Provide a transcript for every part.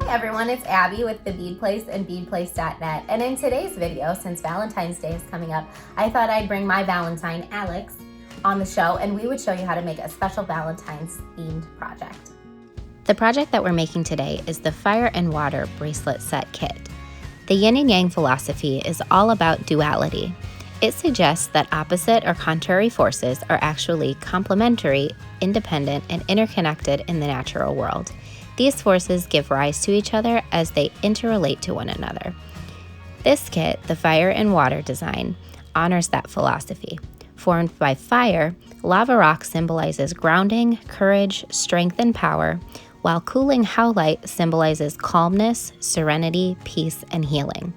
everyone, it's Abby with the Bead Place and beadplace.net. And in today's video, since Valentine's Day is coming up, I thought I'd bring my Valentine, Alex, on the show and we would show you how to make a special Valentine's themed project. The project that we're making today is the Fire and Water Bracelet Set Kit. The yin and yang philosophy is all about duality. It suggests that opposite or contrary forces are actually complementary, independent, and interconnected in the natural world. These forces give rise to each other as they interrelate to one another. This kit, the Fire and Water design, honors that philosophy. Formed by fire, lava rock symbolizes grounding, courage, strength, and power, while cooling howlite symbolizes calmness, serenity, peace, and healing.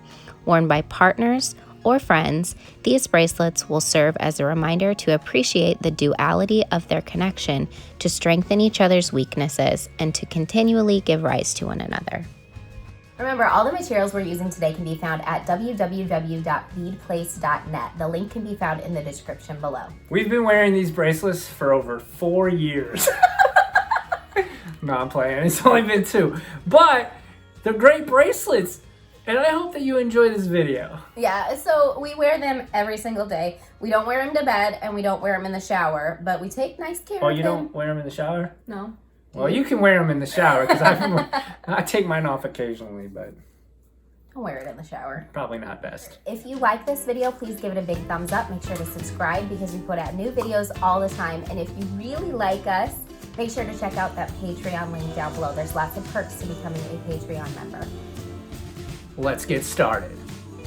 Worn by partners or friends, these bracelets will serve as a reminder to appreciate the duality of their connection, to strengthen each other's weaknesses, and to continually give rise to one another. Remember, all the materials we're using today can be found at www.beadplace.net. The link can be found in the description below. We've been wearing these bracelets for over 4 years. No, I'm playing. It's only been 2. But they're great bracelets. And I hope that you enjoy this video. Yeah, so we wear them every single day. We don't wear them to bed and we don't wear them in the shower, but we take nice care of them. Oh, you don't wear them in the shower? No. Well, you can wear them in the shower because I take mine off occasionally, but I'll wear it in the shower. Probably not best. If you like this video, please give it a big thumbs up. Make sure to subscribe because we put out new videos all the time. And if you really like us, make sure to check out that Patreon link down below. There's lots of perks to becoming a Patreon member. Let's get started.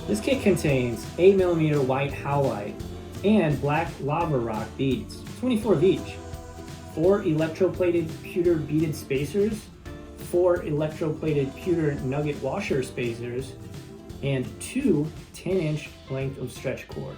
This kit contains 8mm white howlite and black lava rock beads, 24 of each, 4 electroplated pewter beaded spacers, 4 electroplated pewter nugget washer spacers, and 2 10-inch length of stretch cord.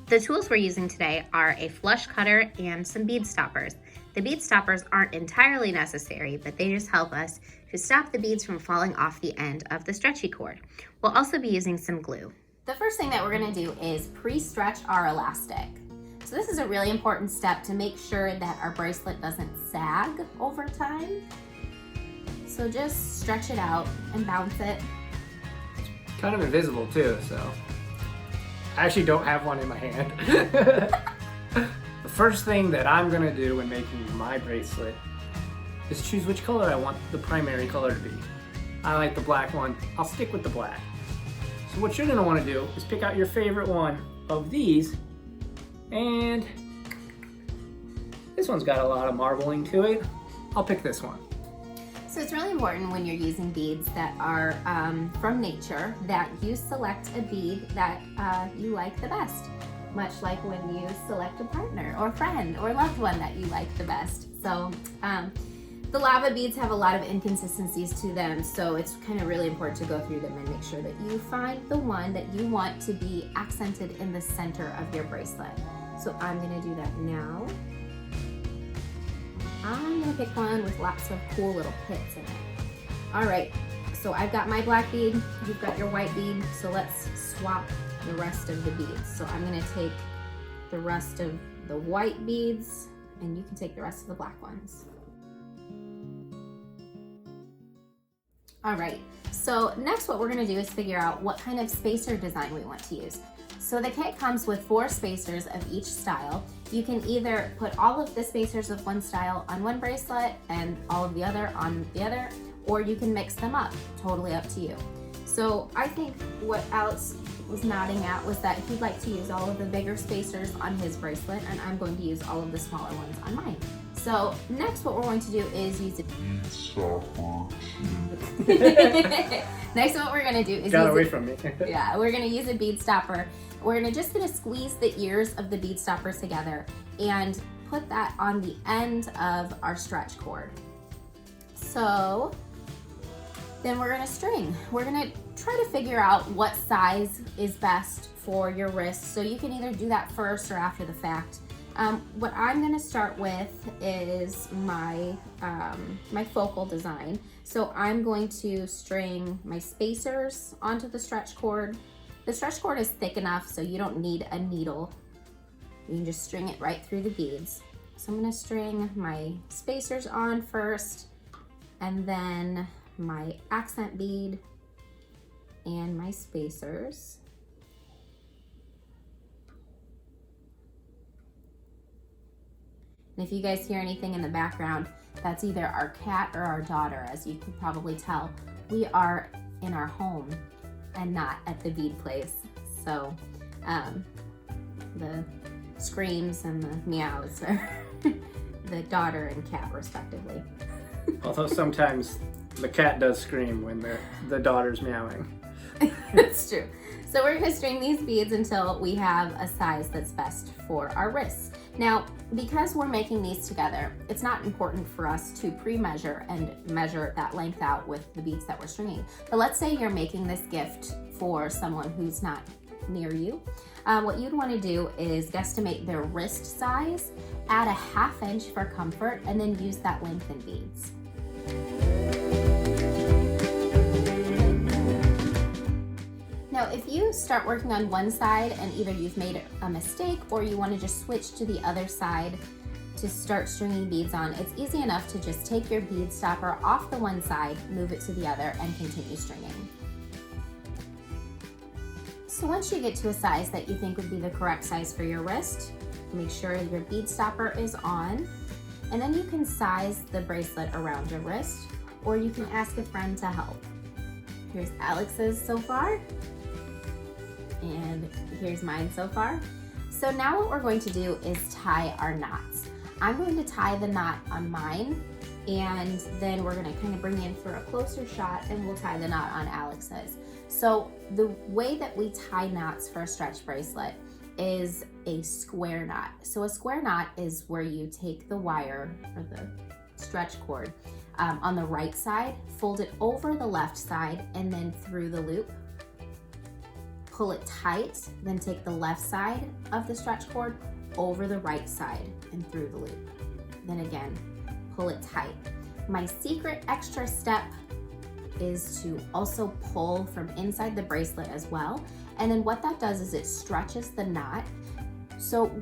The tools we're using today are a flush cutter and some bead stoppers. The bead stoppers aren't entirely necessary, but they just help us to stop the beads from falling off the end of the stretchy cord. We'll also be using some glue. The first thing that we're gonna do is pre-stretch our elastic. So this is a really important step to make sure that our bracelet doesn't sag over time. So just stretch it out and bounce it. Kind of invisible too, so. I actually don't have one in my hand. The first thing that I'm gonna do when making my bracelet is choose which color I want the primary color to be. I like the black one. I'll stick with the black. So what you're gonna wanna do is pick out your favorite one of these, and this one's got a lot of marbling to it. I'll pick this one. So it's really important when you're using beads that are from nature that you select a bead that you like the best. Much like when you select a partner or friend or loved one that you like the best. So the lava beads have a lot of inconsistencies to them, so it's kind of really important to go through them and make sure that you find the one that you want to be accented in the center of your bracelet. So I'm gonna do that now. I'm gonna pick one with lots of cool little pits in it. All right, so I've got my black bead, you've got your white bead, so let's swap the rest of the beads. So I'm gonna take the rest of the white beads and you can take the rest of the black ones. All right, so next what we're gonna do is figure out what kind of spacer design we want to use. So the kit comes with 4 spacers of each style. You can either put all of the spacers of one style on one bracelet and all of the other on the other, or you can mix them up, totally up to you. So I think what Alex was nodding at was that he'd like to use all of the bigger spacers on his bracelet, and I'm going to use all of the smaller ones on mine. So next what we're going to do is use a bead stopper. Next what we're going to do is Got away from me. Yeah, we're going to use a bead stopper. We're just going to squeeze the ears of the bead stoppers together and put that on the end of our stretch cord. So then we're gonna string. We're gonna try to figure out what size is best for your wrist. So you can either do that first or after the fact. What I'm gonna start with is my, my focal design. So I'm going to string my spacers onto the stretch cord. The stretch cord is thick enough so you don't need a needle. You can just string it right through the beads. So I'm gonna string my spacers on first, and then my accent bead and my spacers. And if you guys hear anything in the background, that's either our cat or our daughter. As you can probably tell, we are in our home and not at the Bead Place. So the screams and the meows are the daughter and cat respectively. Although sometimes the cat does scream when the daughter's meowing. That's true. So we're gonna string these beads until we have a size that's best for our wrists. Now, because we're making these together, it's not important for us to pre-measure and measure that length out with the beads that we're stringing. But let's say you're making this gift for someone who's not near you. What you'd want to do is guesstimate their wrist size, add a 1/2 inch for comfort, and then use that length in beads. Now, if you start working on one side and either you've made a mistake or you want to just switch to the other side to start stringing beads on, it's easy enough to just take your bead stopper off the one side, move it to the other, and continue stringing. So once you get to a size that you think would be the correct size for your wrist, make sure your bead stopper is on, and then you can size the bracelet around your wrist, or you can ask a friend to help. Here's Alex's so far, and here's mine so far. So now what we're going to do is tie our knots. I'm going to tie the knot on mine, and then we're gonna kind of bring in for a closer shot and we'll tie the knot on Alex's. So the way that we tie knots for a stretch bracelet is a square knot. So a square knot is where you take the wire or the stretch cord on the right side, fold it over the left side and then through the loop. Pull it tight, then take the left side of the stretch cord over the right side and through the loop. Then again, pull it tight. My secret extra step is to also pull from inside the bracelet as well. And then what that does is it stretches the knot. So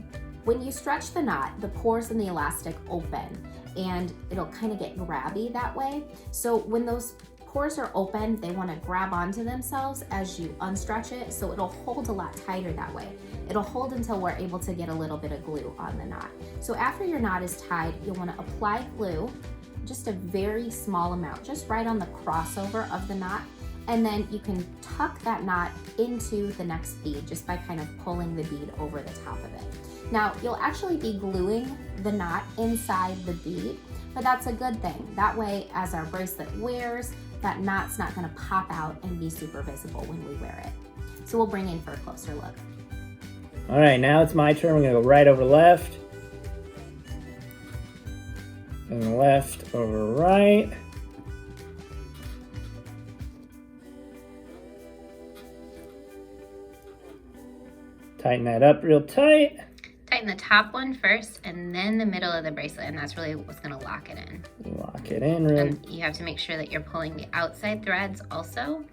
when you stretch the knot, the pores in the elastic open and it'll kind of get grabby that way. So when those pores are open, they want to grab onto themselves as you unstretch it, so it'll hold a lot tighter that way. It'll hold until we're able to get a little bit of glue on the knot. So after your knot is tied, you'll want to apply glue, just a very small amount, just right on the crossover of the knot, and then you can tuck that knot into the next bead just by kind of pulling the bead over the top of it. Now, you'll actually be gluing the knot inside the bead, but that's a good thing. That way, as our bracelet wears, that knot's not gonna pop out and be super visible when we wear it. So we'll bring in for a closer look. All right, now it's my turn. We're gonna go right over left. And left over right. Tighten that up real tight. Tighten the top one first and then the middle of the bracelet, and that's really what's gonna lock it in. Lock it in real. And you have to make sure that you're pulling the outside threads also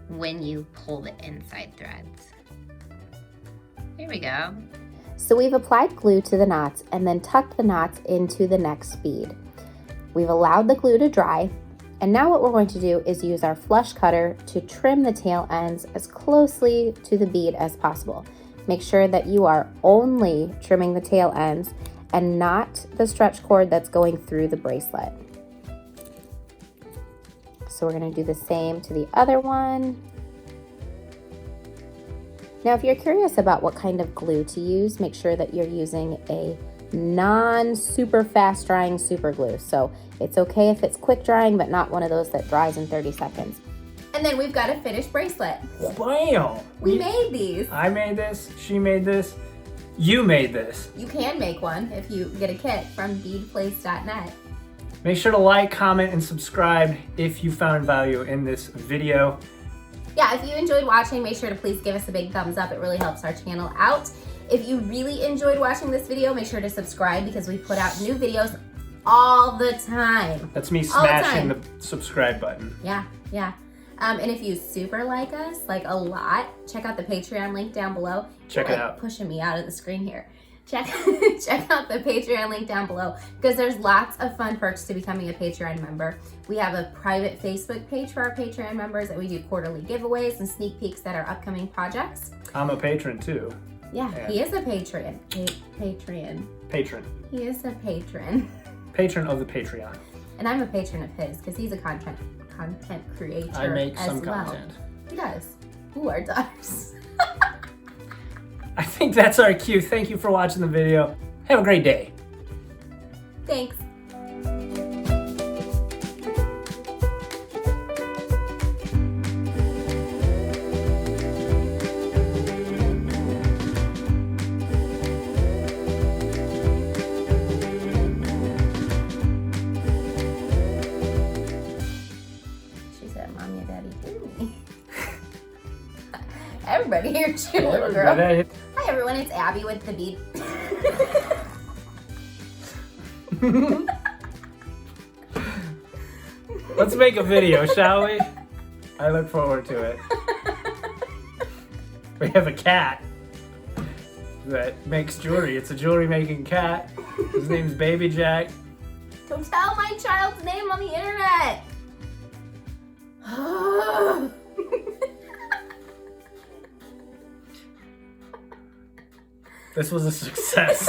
when you pull the inside threads. There we go. So we've applied glue to the knots and then tucked the knots into the next bead. We've allowed the glue to dry, and now what we're going to do is use our flush cutter to trim the tail ends as closely to the bead as possible. Make sure that you are only trimming the tail ends and not the stretch cord that's going through the bracelet. So we're gonna do the same to the other one. Now, if you're curious about what kind of glue to use, make sure that you're using a non-super fast drying super glue. So it's okay if it's quick drying, but not one of those that dries in 30 seconds. And then we've got a finished bracelet. Bam! We made these. I made this, she made this, you made this. You can make one if you get a kit from beadplace.net. Make sure to like, comment, and subscribe if you found value in this video. Yeah, if you enjoyed watching, make sure to please give us a big thumbs up. It really helps our channel out. If you really enjoyed watching this video, make sure to subscribe because we put out new videos all the time. That's me smashing the subscribe button. Yeah. And if you super like us, like a lot, check out the Patreon link down below. Check it out. Pushing me out of the screen here. check out the Patreon link down below because there's lots of fun perks to becoming a Patreon member. We have a private Facebook page for our Patreon members that we do quarterly giveaways and sneak peeks at our upcoming projects. I'm a patron too. Yeah, he is a patron. Patron. He is a patron. Patron of the Patreon. And I'm a patron of his because he's a content creator. I make as some well. content. He does. Ooh, our daughters. I think that's our cue. Thank you for watching the video. Have a great day. Thanks. She said, Mommy and Daddy hear me. Everybody hears you, little girl. Hi everyone, it's Abby with the Bead. Let's make a video, shall we? I look forward to it. We have a cat that makes jewelry. It's a jewelry making cat. His name's Baby Jack. Don't tell my child's name on the internet. This was a success.